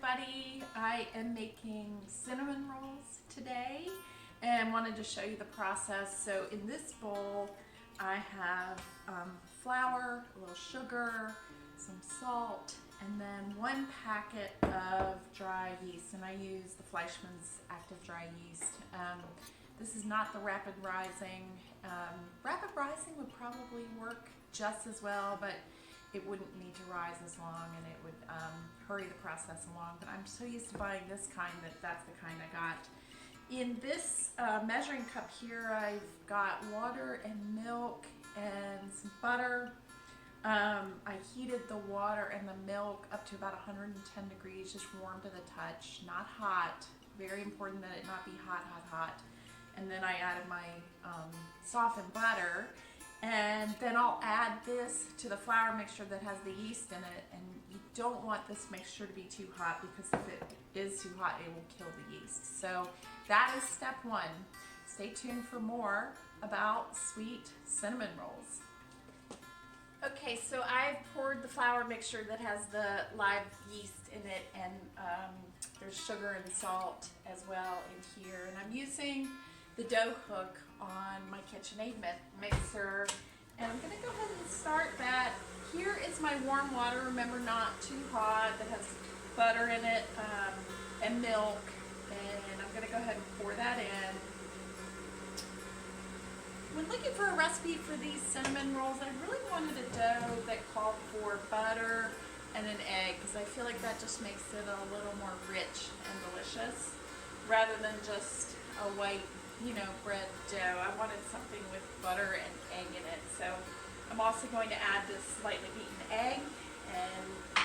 everybody. I am making cinnamon rolls today and wanted to show you the process. So in this bowl I have flour, a little sugar, some salt, and then 1 packet of dry yeast, and I use the Fleischmann's active dry yeast. This is not the rapid rising. Rapid rising would probably work just as well, but it wouldn't need to rise as long, and it would hurry the process along. But I'm so used to buying this kind that's the kind I got. In this measuring cup here, I've got water and milk and some butter. I heated the water and the milk up to about 110 degrees, just warm to the touch, not hot. Very important that it not be hot, hot, hot. And then I added my softened butter. And then I'll add this to the flour mixture that has the yeast in it, and you don't want this mixture to be too hot, because if it is too hot it will kill the yeast. So that is step 1. Stay tuned for more about sweet cinnamon rolls. Okay, so I've poured the flour mixture that has the live yeast in it, and there's sugar and salt as well in here, and I'm using the dough hook on my KitchenAid mixer, and I'm gonna go ahead and start that. Here is my warm water, remember, not too hot, that has butter in it and milk, and I'm gonna go ahead and pour that in. When looking for a recipe for these cinnamon rolls, I really wanted a dough that called for butter and an egg, because I feel like that just makes it a little more rich and delicious, rather than just a white bread dough. I wanted something with butter and egg in it. So I'm also going to add this lightly beaten egg, and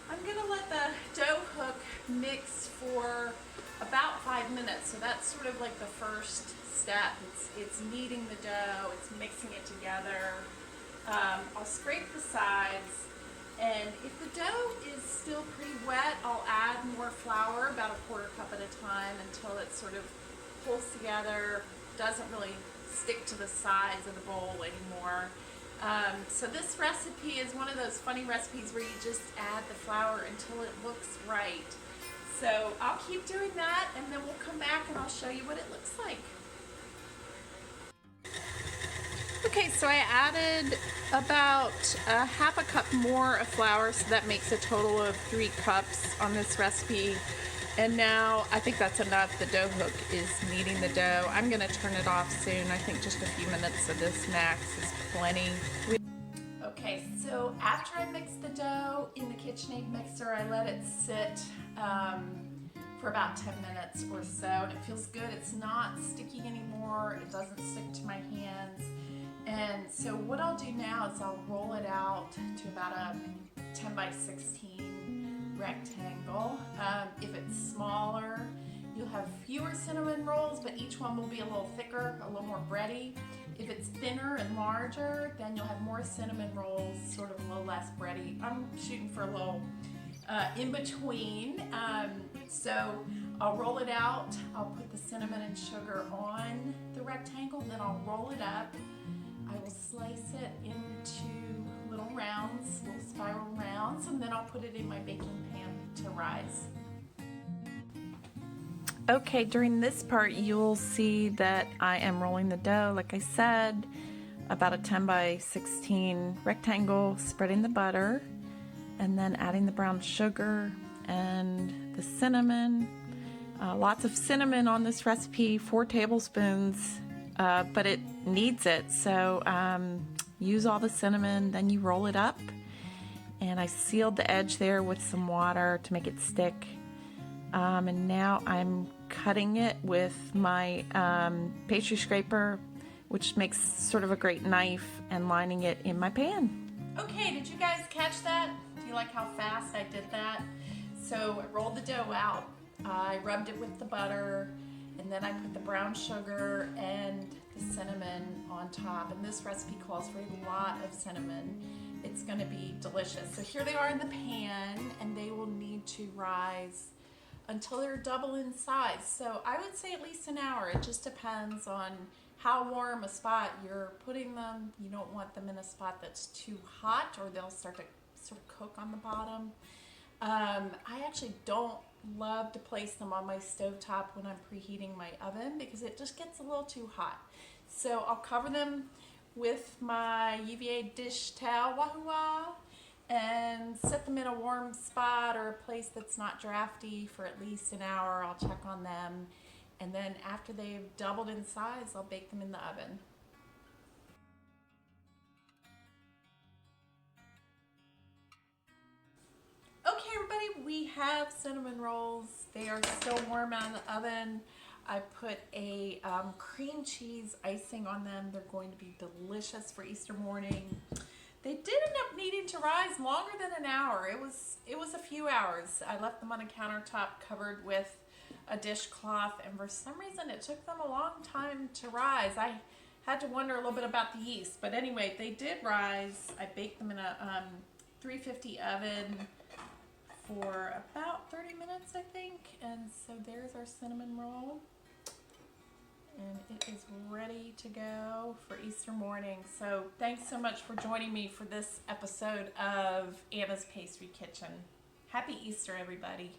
I'm going to let the dough hook mix for about 5 minutes. So that's sort of like the first step. It's kneading the dough, it's mixing it together. I'll scrape the sides, and if the dough is still pretty wet, I'll add more flour, about 1/4 cup at a time, until it sort of pulls together, doesn't really stick to the sides of the bowl anymore. So this recipe is one of those funny recipes where you just add the flour until it looks right. So I'll keep doing that, and then we'll come back and I'll show you what it looks like. Okay, so I added about 1/2 cup more of flour, so that makes a total of 3 cups on this recipe. And now I think that's enough. The dough hook is kneading the dough. I'm going to turn it off soon. I think just a few minutes of this max is plenty. Okay, so after I mix the dough in the KitchenAid mixer, I let it sit for about 10 minutes or so, and it feels good. It's not sticky anymore. It doesn't stick to my hands. And so what I'll do now is I'll roll it out to about a 10 by 16 rectangle. If it's smaller, you'll have fewer cinnamon rolls, but each one will be a little thicker, a little more bready. If it's thinner and larger, then you'll have more cinnamon rolls, sort of a little less bready. I'm shooting for a little in between. So I'll roll it out, I'll put the cinnamon and sugar on the rectangle, then I'll roll it up. I will slice it into little rounds, little spiral rounds, and then I'll put it in my baking pan to rise. Okay, during this part you'll see that I am rolling the dough, like I said, about a 10 by 16 rectangle, spreading the butter, and then adding the brown sugar and the cinnamon. Lots of cinnamon on this recipe, 4 tablespoons, but it needs it, so use all the cinnamon, then you roll it up. And I sealed the edge there with some water to make it stick. And now I'm cutting it with my pastry scraper, which makes sort of a great knife, and lining it in my pan. Okay, did you guys catch that? Do you like how fast I did that? So I rolled the dough out, I rubbed it with the butter, and then I put the brown sugar and the cinnamon on top. And this recipe calls for a lot of cinnamon. It's going to be delicious. So here they are in the pan, and they will need to rise until they're double in size. So I would say at least an hour. It just depends on how warm a spot you're putting them. You don't want them in a spot that's too hot, or they'll start to sort of cook on the bottom. I actually don't love to place them on my stovetop when I'm preheating my oven because it just gets a little too hot. So I'll cover them with my UVA dish towel, wahoo, and set them in a warm spot or a place that's not drafty for at least an hour. I'll check on them, and then after they've doubled in size, I'll bake them in the oven. Okay, everybody, we have cinnamon rolls. They are still warm out of the oven. I put a cream cheese icing on them. They're going to be delicious for Easter morning. They did end up needing to rise longer than an hour. It was a few hours. I left them on a countertop covered with a dishcloth, and for some reason it took them a long time to rise. I had to wonder a little bit about the yeast, but anyway, they did rise. I baked them in a 350 oven for about 30 minutes, I think. And so there's our cinnamon roll. And it is ready to go for Easter morning. So thanks so much for joining me for this episode of Anna's Pastry Kitchen. Happy Easter, everybody.